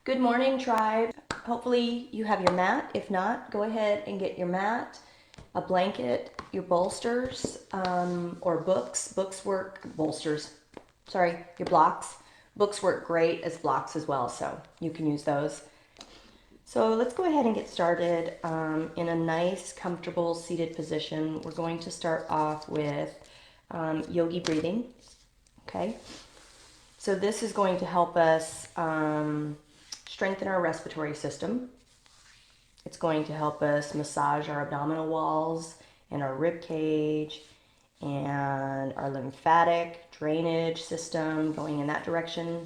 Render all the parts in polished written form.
Good morning, tribe. Hopefully you have your mat. If not, go ahead and get your mat, a blanket, your bolsters, or books. Books work, bolsters, sorry, your blocks. Books work great as blocks as well, so you can use those. So let's go ahead and get started in a nice, comfortable seated position. We're going to start off with yogi breathing, okay? So this is going to help us strengthen our respiratory system. It's going to help us massage our abdominal walls and our rib cage and our lymphatic drainage system, going in that direction.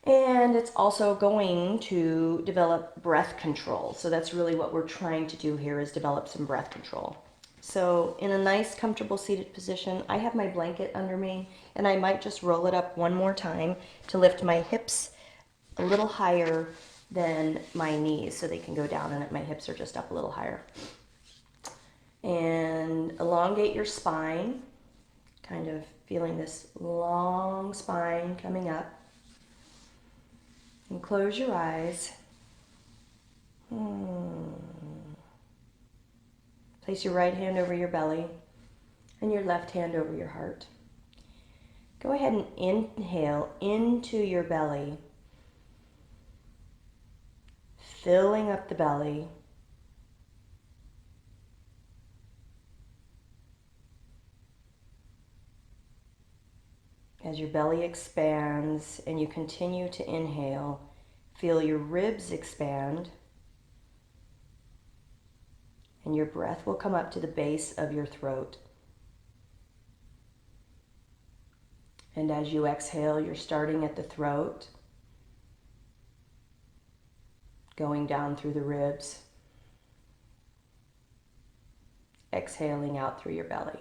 And it's also going to develop breath control. So that's really what we're trying to do here, is develop some breath control. So in a nice, comfortable seated position, I have my blanket under me, and I might just roll it up one more time to lift my hips a little higher than my knees so they can go down, and my hips are just up a little higher. And elongate your spine, kind of feeling this long spine coming up. And close your eyes. Place your right hand over your belly and your left hand over your heart. Go ahead and inhale into your belly, filling up the belly. As your belly expands and you continue to inhale, feel your ribs expand, and your breath will come up to the base of your throat. And as you exhale, you're starting at the throat, going down through the ribs, exhaling out through your belly.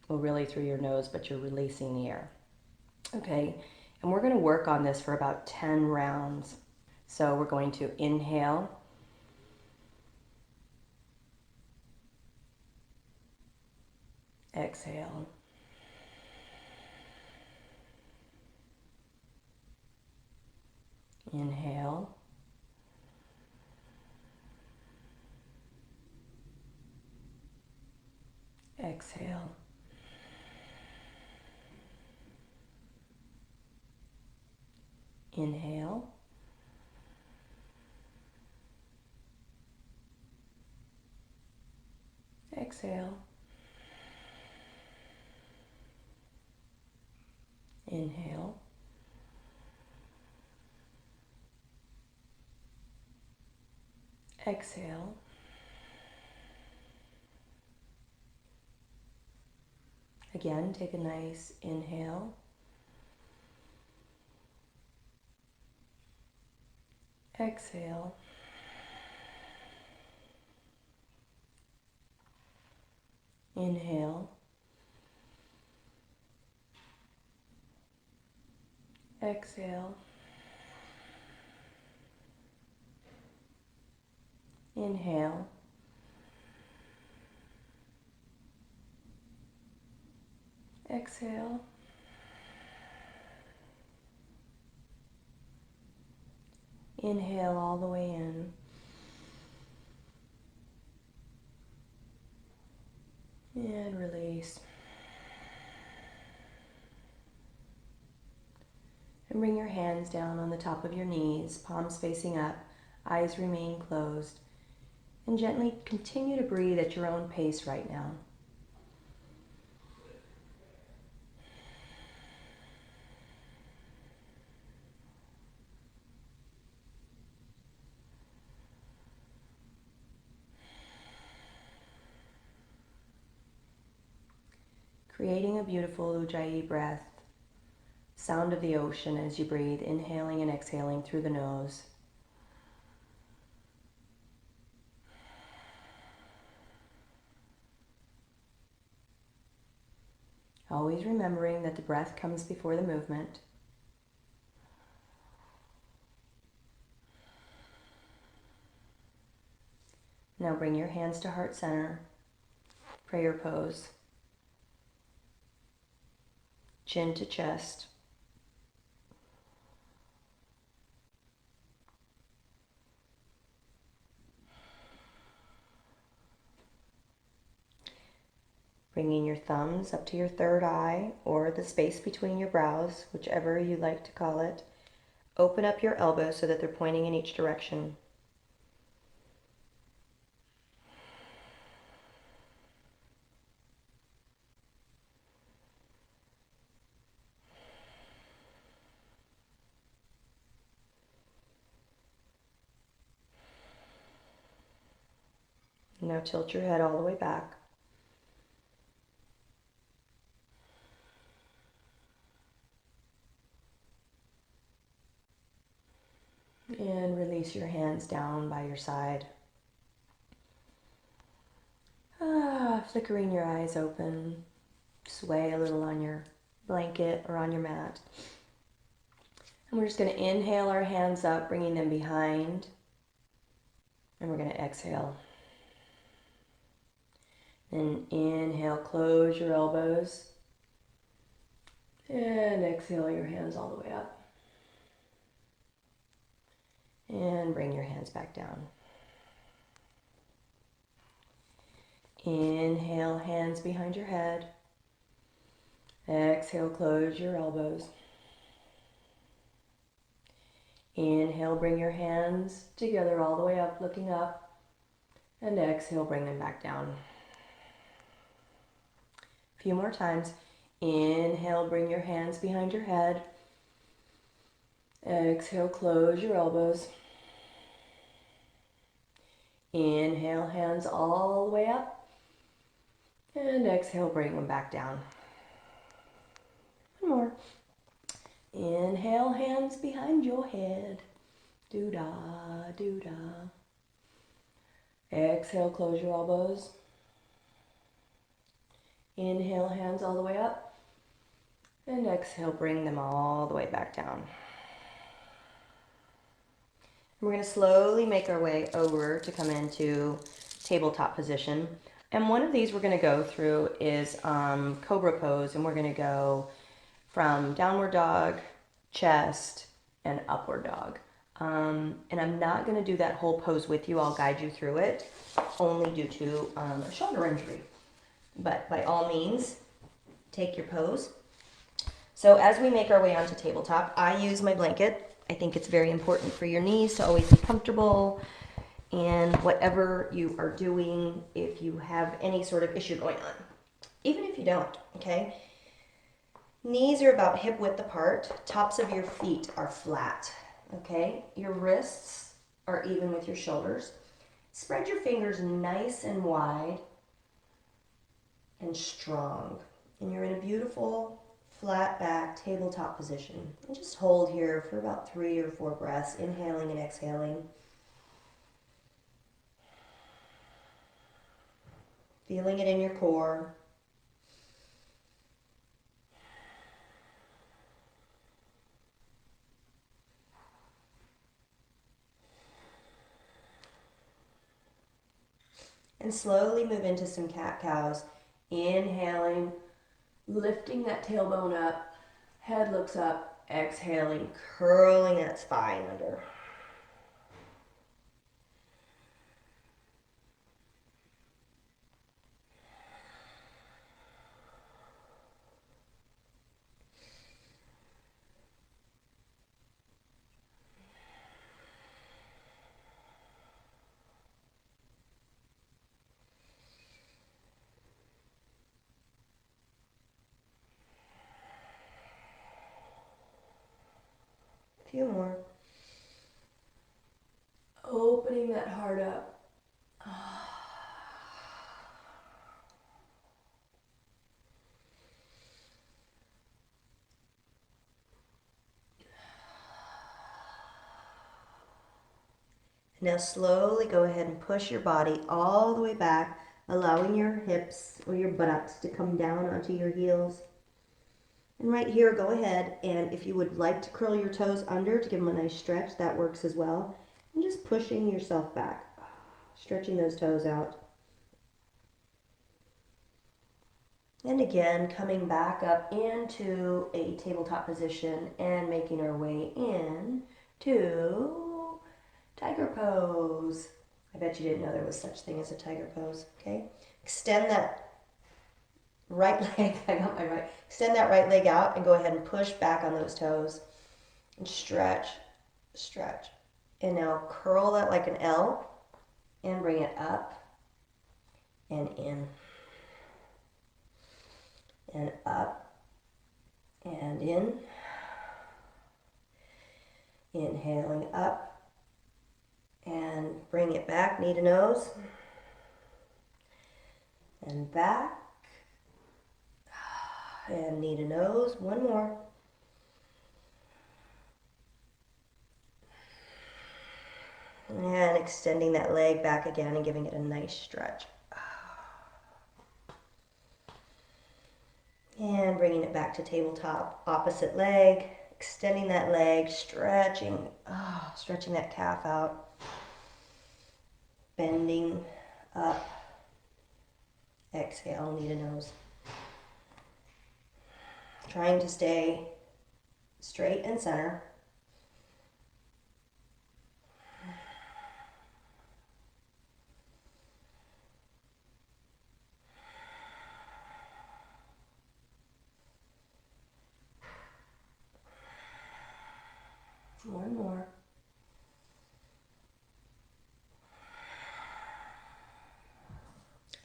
Well, really through your nose, but you're releasing the air. Okay, and we're going to work on this for about 10 rounds. So we're going to inhale, exhale, inhale, exhale, inhale, exhale, inhale, exhale, again, take a nice inhale, exhale, inhale, exhale, inhale, exhale, inhale all the way in, and release. And bring your hands down on the top of your knees, palms facing up, eyes remain closed, and gently continue to breathe at your own pace right now. Creating a beautiful Ujjayi breath, sound of the ocean as you breathe, inhaling and exhaling through the nose. Always remembering that the breath comes before the movement. Now bring your hands to heart center, prayer pose, chin to chest. Bringing your thumbs up to your third eye or the space between your brows, whichever you like to call it. Open up your elbows so that they're pointing in each direction. Now tilt your head all the way back. And release your hands down by your side. Flickering your eyes open. Sway a little on your blanket or on your mat. And we're just going to inhale our hands up, bringing them behind. And we're going to exhale. Then inhale, close your elbows. And exhale your hands all the way up. And bring your hands back down. Inhale, hands behind your head. Exhale, close your elbows. Inhale, bring your hands together all the way up, looking up. And exhale, bring them back down. A few more times. Inhale, bring your hands behind your head. Exhale, close your elbows. Inhale, hands all the way up. And exhale, bring them back down. One more. Inhale, hands behind your head. Do-da, do-da. Exhale, close your elbows. Inhale, hands all the way up. And exhale, bring them all the way back down. We're going to slowly make our way over to come into tabletop position. And one of these we're going to go through is Cobra Pose, and we're going to go from downward dog, chest, and upward dog. And I'm not going to do that whole pose with you. I'll guide you through it, only due to a shoulder injury. But by all means, take your pose. So as we make our way onto tabletop, I use my blanket. I think it's very important for your knees to always be comfortable. And whatever you are doing, if you have any sort of issue going on, even if you don't, okay? Knees are about hip width apart. Tops of your feet are flat, okay? Your wrists are even with your shoulders. Spread your fingers nice and wide and strong. And you're in a beautiful flat back tabletop position. And just hold here for about 3 or 4 breaths, inhaling and exhaling. Feeling it in your core. And slowly move into some cat-cows. Inhaling, lifting that tailbone up, head looks up, exhaling, curling that spine under. A few more. Opening that heart up. Now slowly go ahead and push your body all the way back, allowing your hips or your buttocks to come down onto your heels. And right here, go ahead, and if you would like to curl your toes under to give them a nice stretch, that works as well. And just pushing yourself back, stretching those toes out. And again, coming back up into a tabletop position and making our way in to tiger pose. I bet you didn't know there was such thing as a tiger pose, okay? Extend that right leg, I got my right, extend that right leg out and go ahead and push back on those toes and stretch, stretch. And now curl that like an L and bring it up and in and up and in. Inhaling up and bring it back, knee to nose and back and knee to nose. One more. And extending that leg back again and giving it a nice stretch. And bringing it back to tabletop. Opposite leg, extending that leg, stretching, stretching that calf out. Bending up. Exhale, knee to nose. Trying to stay straight and center. One more.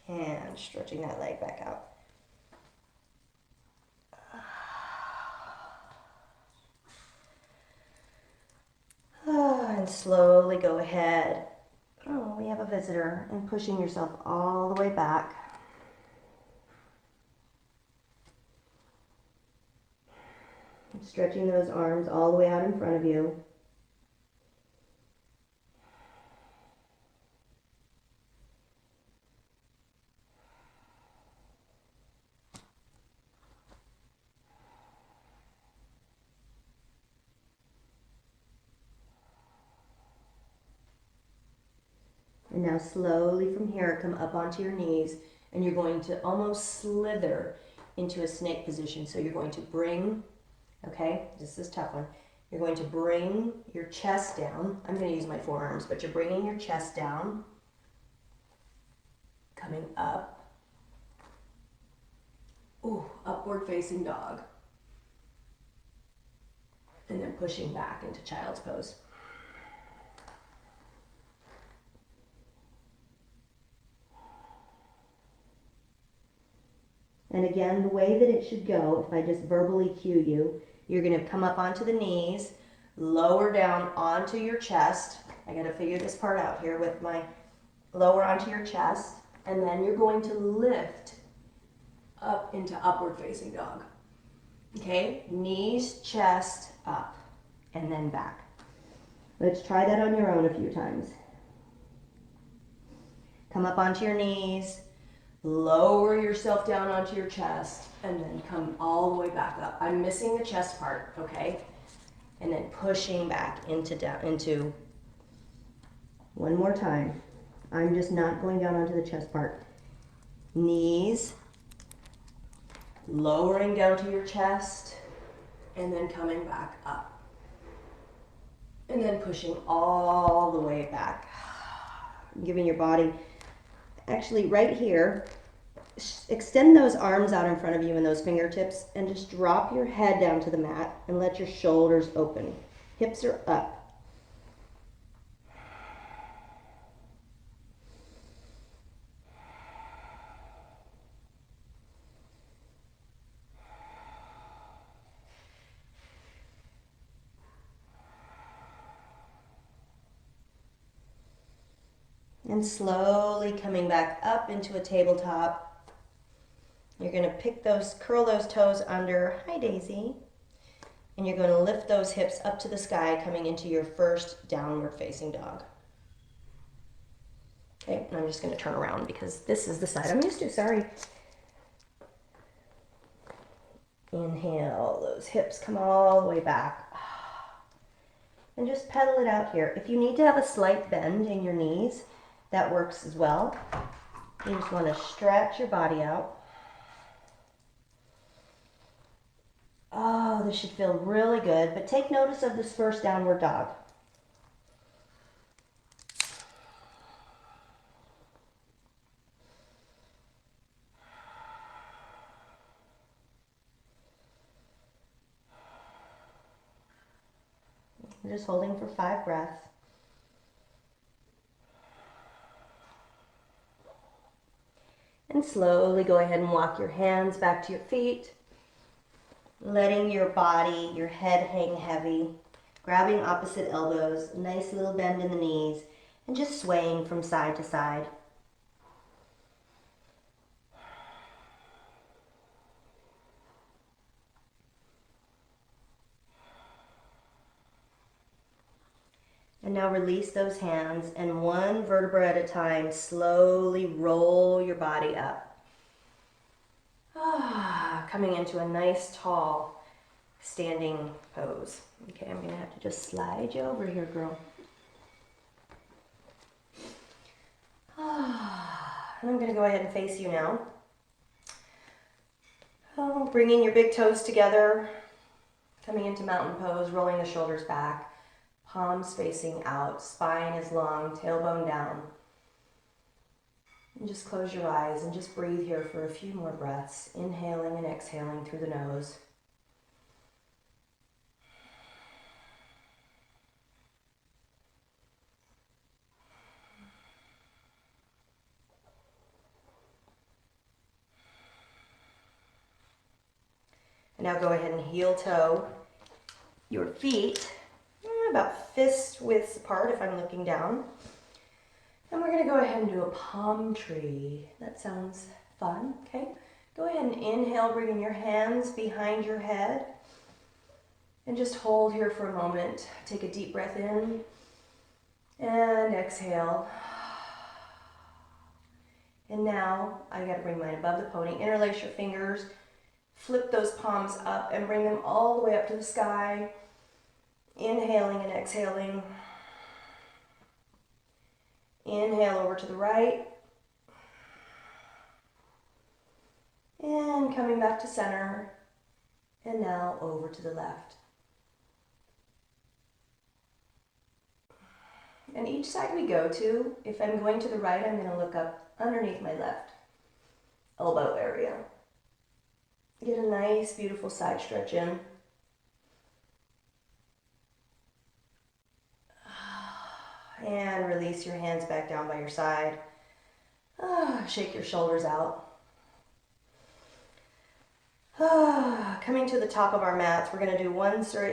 And stretching that leg back out. And slowly go ahead. Oh, we have a visitor. And pushing yourself all the way back. Stretching those arms all the way out in front of you. And now slowly from here, come up onto your knees, and you're going to almost slither into a snake position. So you're going to bring, okay, this is a tough one. You're going to bring your chest down. I'm going to use my forearms, but you're bringing your chest down, coming up. Ooh, upward facing dog. And then pushing back into child's pose. And again, the way that it should go, if I just verbally cue you, you're going to come up onto the knees, lower down onto your chest. I got to figure this part out here with my lower onto your chest. And then you're going to lift up into upward facing dog. Okay, knees, chest, up, and then back. Let's try that on your own a few times. Come up onto your knees, lower yourself down onto your chest, and then come all the way back up. I'm missing the chest part, okay? And then pushing back into one more time. I'm just not going down onto the chest part. Knees, lowering down to your chest, and then coming back up. And then pushing all the way back. Giving your body, actually right here, extend those arms out in front of you and those fingertips, and just drop your head down to the mat and let your shoulders open. Hips are up. And slowly coming back up into a tabletop. You're going to curl those toes under. Hi, Daisy. And you're going to lift those hips up to the sky, coming into your first downward facing dog. Okay, and I'm just going to turn around because this is the side I'm used to, sorry. Inhale, those hips come all the way back. And just pedal it out here. If you need to have a slight bend in your knees, that works as well. You just want to stretch your body out. Oh, this should feel really good, but take notice of this first downward dog. We're just holding for 5 breaths. And slowly go ahead and walk your hands back to your feet, letting your body, your head hang heavy, grabbing opposite elbows, nice little bend in the knees, and just swaying from side to side. And now release those hands, and one vertebra at a time, slowly roll your body up. Coming into a nice, tall, standing pose. Okay, I'm gonna have to just slide you over here, girl. And I'm gonna go ahead and face you now. Bringing your big toes together, coming into mountain pose, rolling the shoulders back, palms facing out, spine is long, tailbone down. And just close your eyes and just breathe here for a few more breaths, inhaling and exhaling through the nose. And now go ahead and heel toe your feet about fist widths apart if I'm looking down. And we're going to go ahead and do a palm tree. That sounds fun, okay? Go ahead and inhale, bringing your hands behind your head. And just hold here for a moment. Take a deep breath in and exhale. And now I got to bring mine above the pony. Interlace your fingers. Flip those palms up and bring them all the way up to the sky. Inhaling and exhaling. Inhale over to the right. And coming back to center. And now over to the left. And each side we go to, if I'm going to the right, I'm going to look up underneath my left elbow area. Get a nice, beautiful side stretch in. And release your hands back down by your side. Shake your shoulders out. Coming to the top of our mats, we're going to do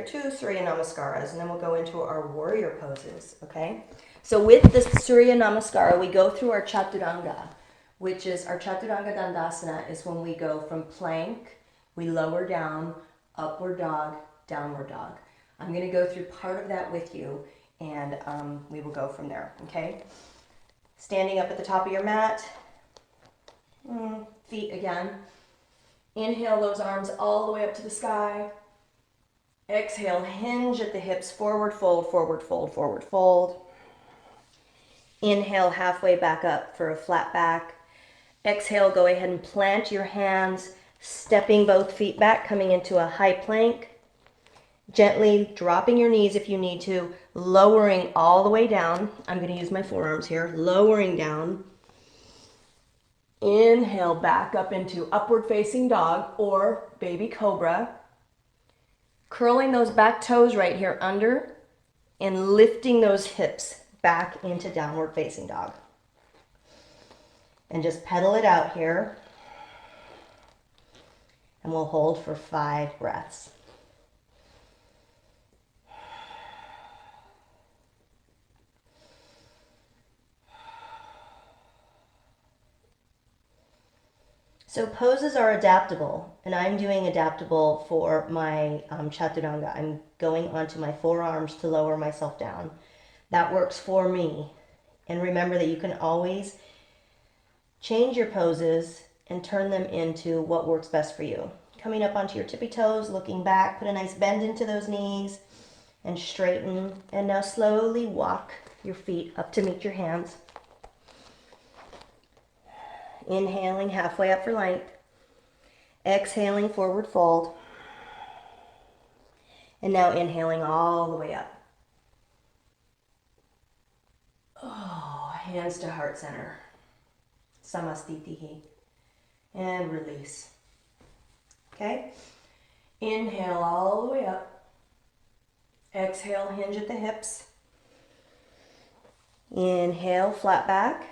two Surya Namaskaras, and then we'll go into our warrior poses, okay? So with the Surya Namaskara, we go through our Chaturanga, which is our Chaturanga Dandasana is when we go from plank, we lower down, upward dog, downward dog. I'm going to go through part of that with you, and we will go from there, okay? Standing up at the top of your mat, feet again. Inhale those arms all the way up to the sky. Exhale, hinge at the hips, forward fold, forward fold, forward fold. Inhale, halfway back up for a flat back. Exhale, go ahead and plant your hands, stepping both feet back, coming into a high plank. Gently dropping your knees if you need to, lowering all the way down. I'm going to use my forearms here, lowering down. Inhale, back up into upward facing dog or baby cobra. Curling those back toes right here under and lifting those hips back into downward facing dog. And just pedal it out here. And we'll hold for 5 breaths. So poses are adaptable, and I'm doing adaptable for my Chaturanga. I'm going onto my forearms to lower myself down. That works for me. And remember that you can always change your poses and turn them into what works best for you. Coming up onto your tippy toes, looking back, put a nice bend into those knees and straighten. And now slowly walk your feet up to meet your hands. Inhaling halfway up for length. Exhaling forward fold. And now inhaling all the way up. Hands to heart center. Samastitihi. And release. Okay? Inhale all the way up. Exhale, hinge at the hips. Inhale, flat back.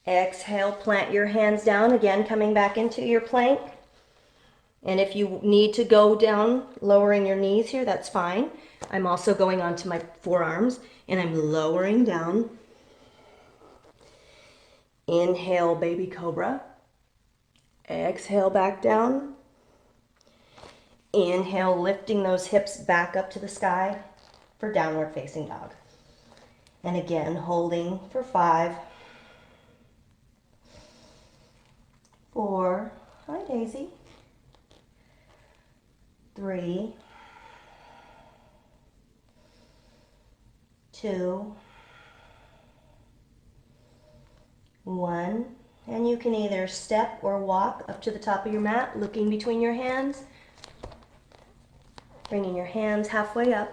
Exhale, plant your hands down, again coming back into your plank. And if you need to go down, lowering your knees here, that's fine. I'm also going onto my forearms and I'm lowering down. Inhale, baby cobra. Exhale, back down. Inhale, lifting those hips back up to the sky for downward facing dog. And again, holding for 5, 4, hi Daisy, 3, 2, 1. And you can either step or walk up to the top of your mat, looking between your hands, bringing your hands halfway up.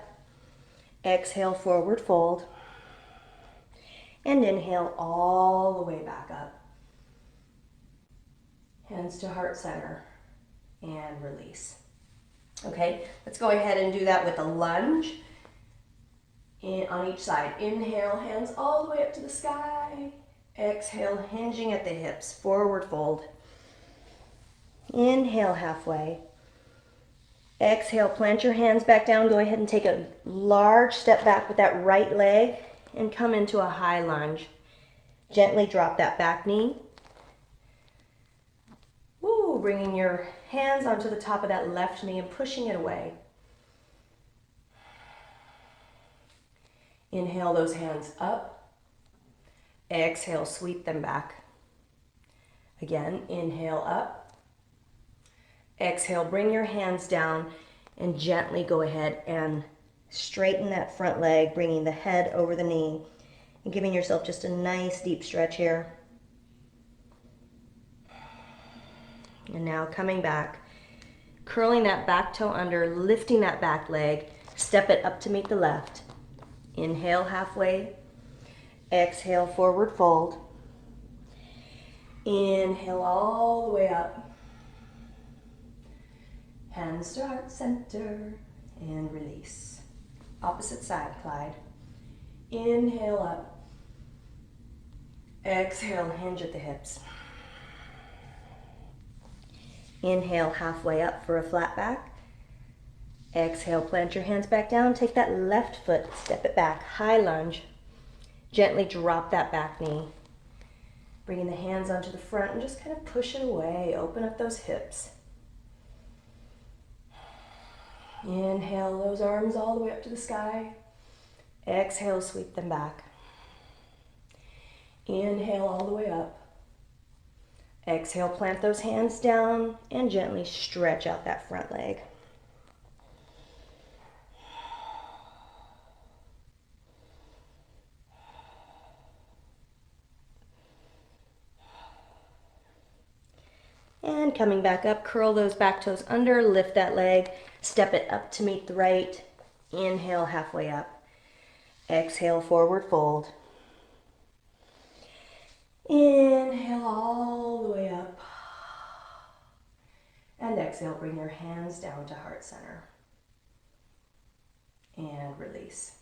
Exhale, forward fold. And inhale all the way back up. Hands to heart center and release. Okay, let's go ahead and do that with a lunge on each side. Inhale, hands all the way up to the sky. Exhale, hinging at the hips, forward fold. Inhale, halfway. Exhale, plant your hands back down. Go ahead and take a large step back with that right leg and come into a high lunge. Gently drop that back knee. Woo, bringing your hands onto the top of that left knee and pushing it away. Inhale those hands up. Exhale, sweep them back. Again, inhale up. Exhale, bring your hands down and gently go ahead and straighten that front leg, bringing the head over the knee and giving yourself just a nice deep stretch here. And now coming back, curling that back toe under, lifting that back leg, step it up to meet the left. Inhale halfway, exhale forward fold. Inhale all the way up. Hands to heart center and release. Opposite side, Clyde. Inhale up. Exhale, hinge at the hips. Inhale halfway up for a flat back. Exhale, plant your hands back down. Take that left foot, step it back, high lunge. Gently drop that back knee. Bringing the hands onto the front and just kind of push it away. Open up those hips. Inhale those arms all the way up to the sky. Exhale, sweep them back. Inhale all the way up. Exhale, plant those hands down and gently stretch out that front leg. And coming back up, curl those back toes under, lift that leg, step it up to meet the right. Inhale halfway up. Exhale, forward fold. Inhale all the way up. And exhale, bring your hands down to heart center. And release.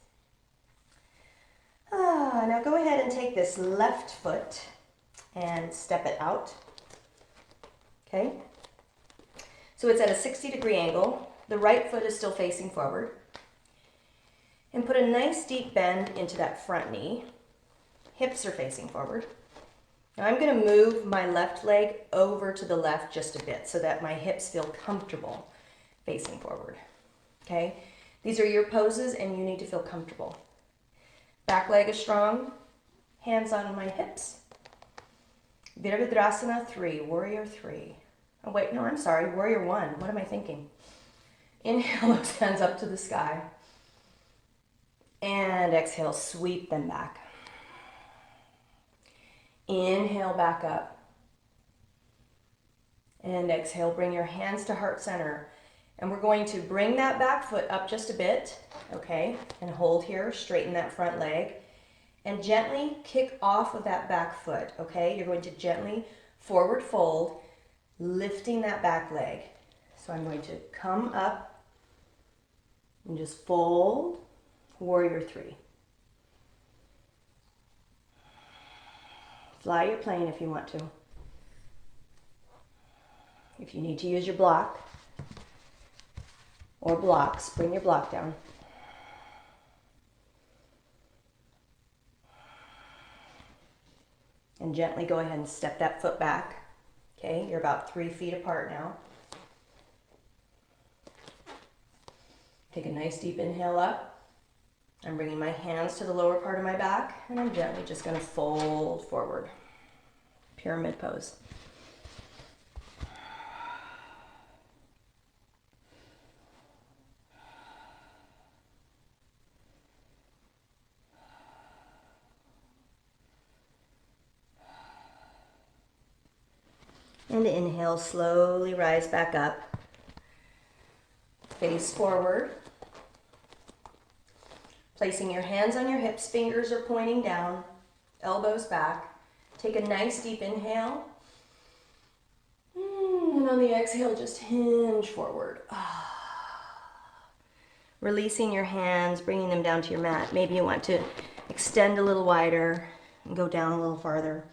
Now go ahead and take this left foot and step it out. Okay? So it's at a 60-degree angle. The right foot is still facing forward. And put a nice deep bend into that front knee. Hips are facing forward. Now I'm going to move my left leg over to the left just a bit so that my hips feel comfortable facing forward. Okay? These are your poses and you need to feel comfortable. Back leg is strong. Hands on my hips. Virabhadrasana 3, Warrior 3. Oh wait, no, I'm sorry, Warrior 1. What am I thinking? Inhale those hands up to the sky. And exhale, sweep them back. Inhale back up. And exhale, bring your hands to heart center. And we're going to bring that back foot up just a bit, okay? And hold here, straighten that front leg. And gently kick off of that back foot, okay? You're going to gently forward fold, lifting that back leg. So I'm going to come up And just fold, warrior three. Fly your plane if you want to. If you need to use your block or blocks, bring your block down. And gently go ahead and step that foot back. Okay, you're about 3 feet apart now. Take a nice deep inhale up. I'm bringing my hands to the lower part of my back, and I'm gently just going to fold forward. Pyramid pose. And inhale, slowly rise back up. Face forward. Placing your hands on your hips, fingers are pointing down, elbows back. Take a nice deep inhale. And on the exhale, just hinge forward. Releasing your hands, bringing them down to your mat. Maybe you want to extend a little wider and go down a little farther.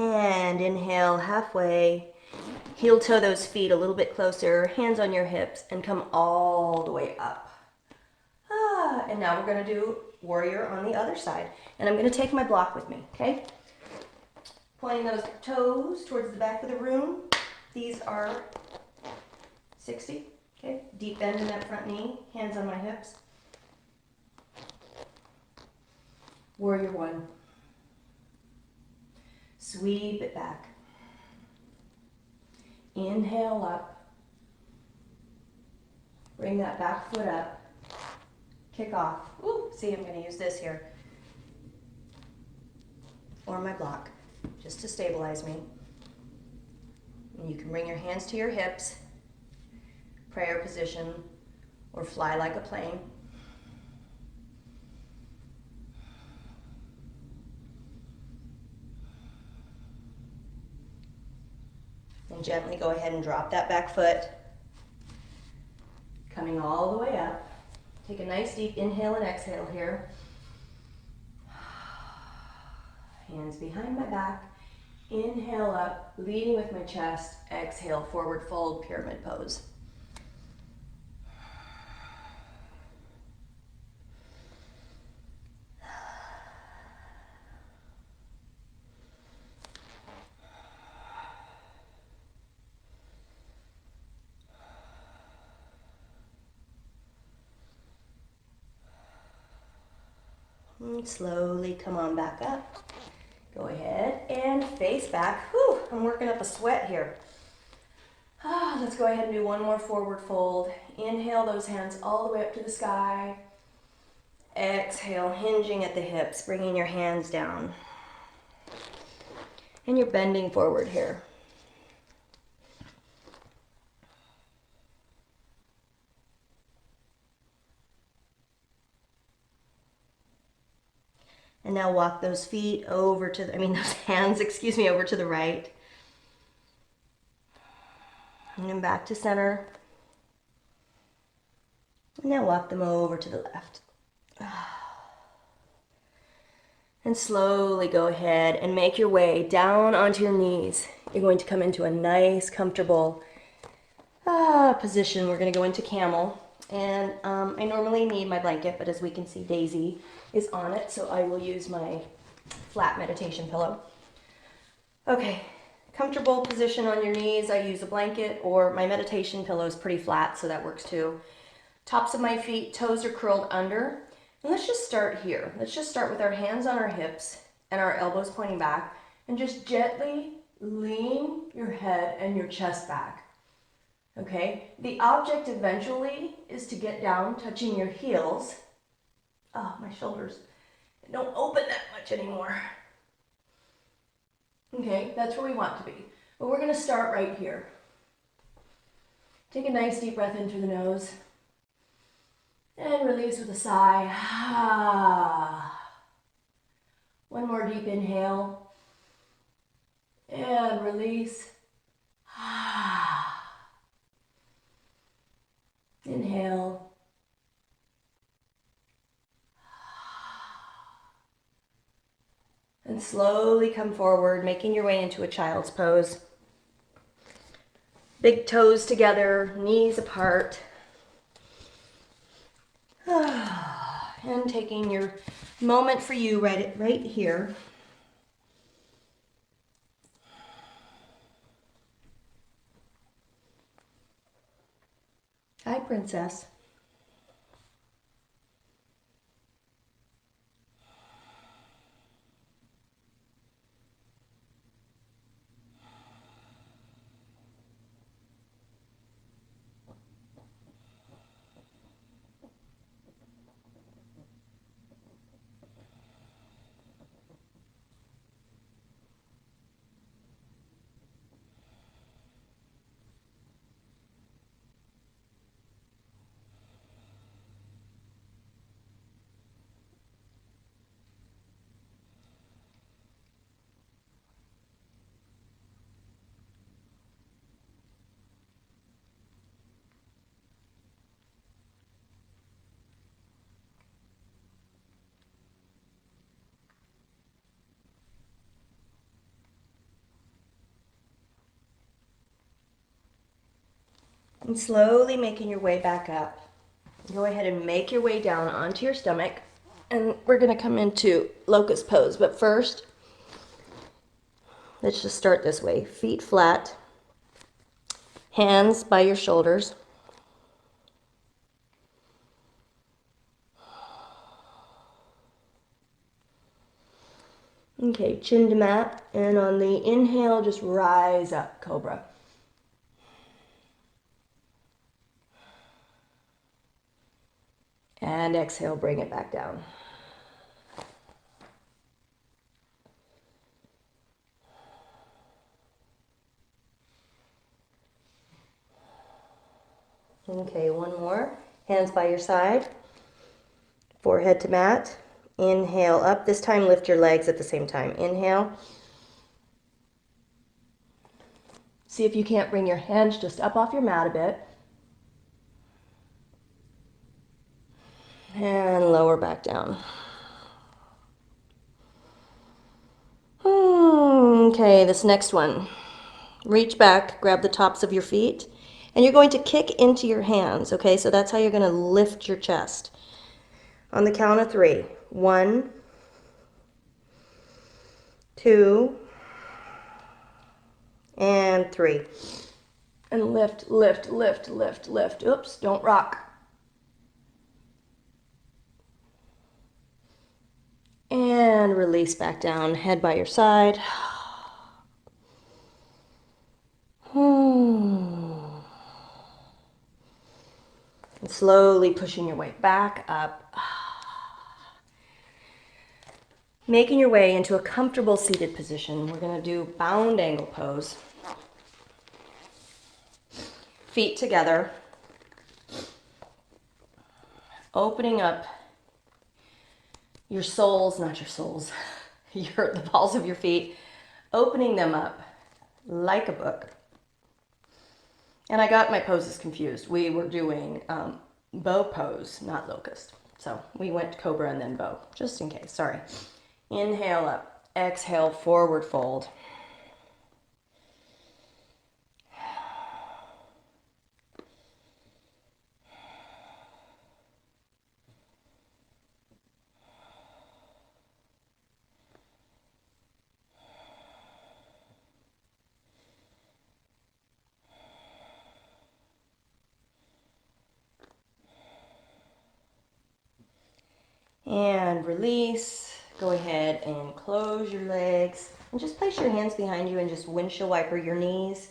And inhale halfway, heel toe those feet a little bit closer, hands on your hips, and come all the way up. And now we're going to do warrior on the other side. And I'm going to take my block with me, okay? Pointing those toes towards the back of the room. These are 60, okay? Deep bend in that front knee, hands on my hips. Warrior one. Sweep it back. Inhale up. Bring that back foot up. Kick off. Ooh, see, I'm going to use this here. Or my block, just to stabilize me. And you can bring your hands to your hips, prayer position, or fly like a plane. And gently go ahead and drop that back foot. Coming all the way up. Take a nice deep inhale and exhale here. Hands behind my back. Inhale up, leading with my chest. Exhale, forward fold, pyramid pose. And slowly come on back up. Go ahead and face back. Whew, I'm working up a sweat here. Let's go ahead and do one more forward fold. Inhale those hands all the way up to the sky. Exhale, hinging at the hips, bringing your hands down. And you're bending forward here. And now walk those feet over to, those hands, over to the right. And then back to center. And now walk them over to the left. And slowly go ahead and make your way down onto your knees. You're going to come into a nice, comfortable position. We're going to go into camel. And I normally need my blanket, but as we can see, Daisy is on it, so I will use my flat meditation pillow. Okay, comfortable position on your knees. I use a blanket, or my meditation pillow is pretty flat, so that works too. Tops of my feet, toes are curled under. And let's just start here. Let's just start with our hands on our hips and our elbows pointing back, and just gently lean your head and your chest back. Okay, the object eventually is to get down, touching your heels. Oh, my shoulders don't open that much anymore. Okay, that's where we want to be. But we're going to start right here. Take a nice deep breath in through the nose and release with a sigh. One more deep inhale and release. Inhale. And slowly come forward, making your way into a child's pose. Big toes together, knees apart. And taking your moment for you right here. Hi, princess. And slowly making your way back up. Go ahead and make your way down onto your stomach. And we're going to come into locust pose. But first, let's just start this way. Feet flat. Hands by your shoulders. Okay, chin to mat. And on the inhale, just rise up, cobra. And exhale, bring it back down. Okay, one more. Hands by your side. Forehead to mat. Inhale up. This time lift your legs at the same time. Inhale. See if you can't bring your hands just up off your mat a bit. And lower back down. Okay, this next one. Reach back, grab the tops of your feet, and you're going to kick into your hands, okay? So that's how you're going to lift your chest. On the count of 3. 1, 2, and 3. And lift, lift, lift, lift, lift. Oops, don't rock. And release back down, head by your side. And slowly pushing your way back up. Making your way into a comfortable seated position. We're going to do bound angle pose. Feet together. Opening up your soles, not your soles, the balls of your feet. Opening them up like a book. And I got my poses confused. We were doing bow pose, not locust. So we went cobra and then bow, just in case, sorry. Inhale up, exhale, forward fold. And release. Go ahead and close your legs. And just place your hands behind you and just windshield wiper your knees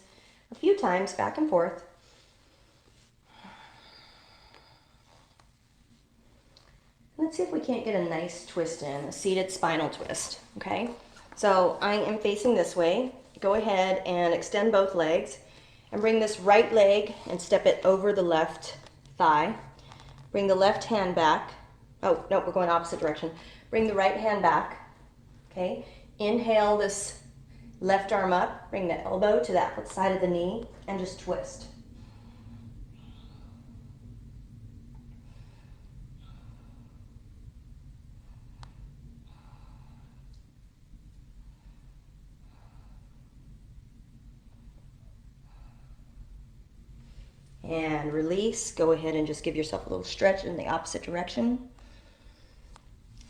a few times back and forth. Let's see if we can't get a nice twist in, a seated spinal twist, okay? So I am facing this way. go ahead and extend both legs and bring this right leg and step it over the left thigh. Bring the left hand back. Oh, no, we're going opposite direction. Bring the right hand back, okay? Inhale this left arm up, bring the elbow to that side of the knee, and just twist. And release. Go ahead and just give yourself a little stretch in the opposite direction.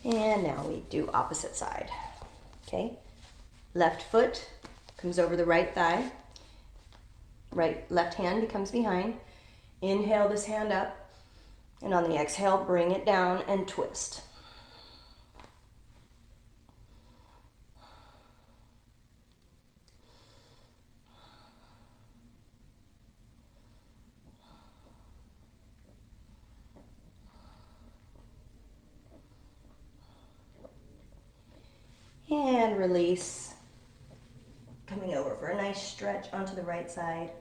And now we do opposite side. Okay? Left foot comes over the right thigh. Left hand becomes behind. Inhale this hand up. And on the exhale, bring it down and twist. And release. Coming over for a nice stretch onto the right side.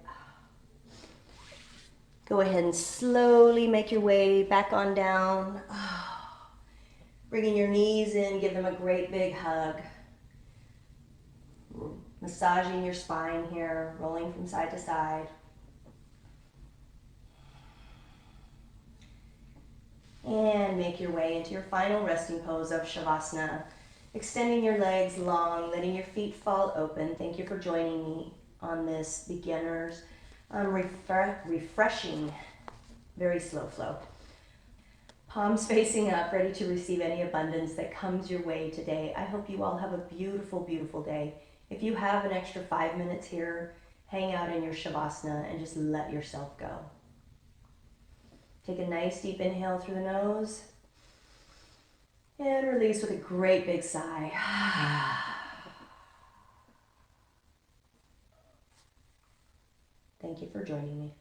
Go ahead and slowly make your way back on down. Bringing your knees in, give them a great big hug. Massaging your spine here, rolling from side to side. And make your way into your final resting pose of Shavasana. Extending your legs long, letting your feet fall open. Thank you for joining me on this beginner's refreshing, very slow flow. Palms facing up, ready to receive any abundance that comes your way today. I hope you all have a beautiful, beautiful day. If you have an extra 5 minutes here, hang out in your Shavasana and just let yourself go. Take a nice deep inhale through the nose and release with a great big sigh. Thank you for joining me.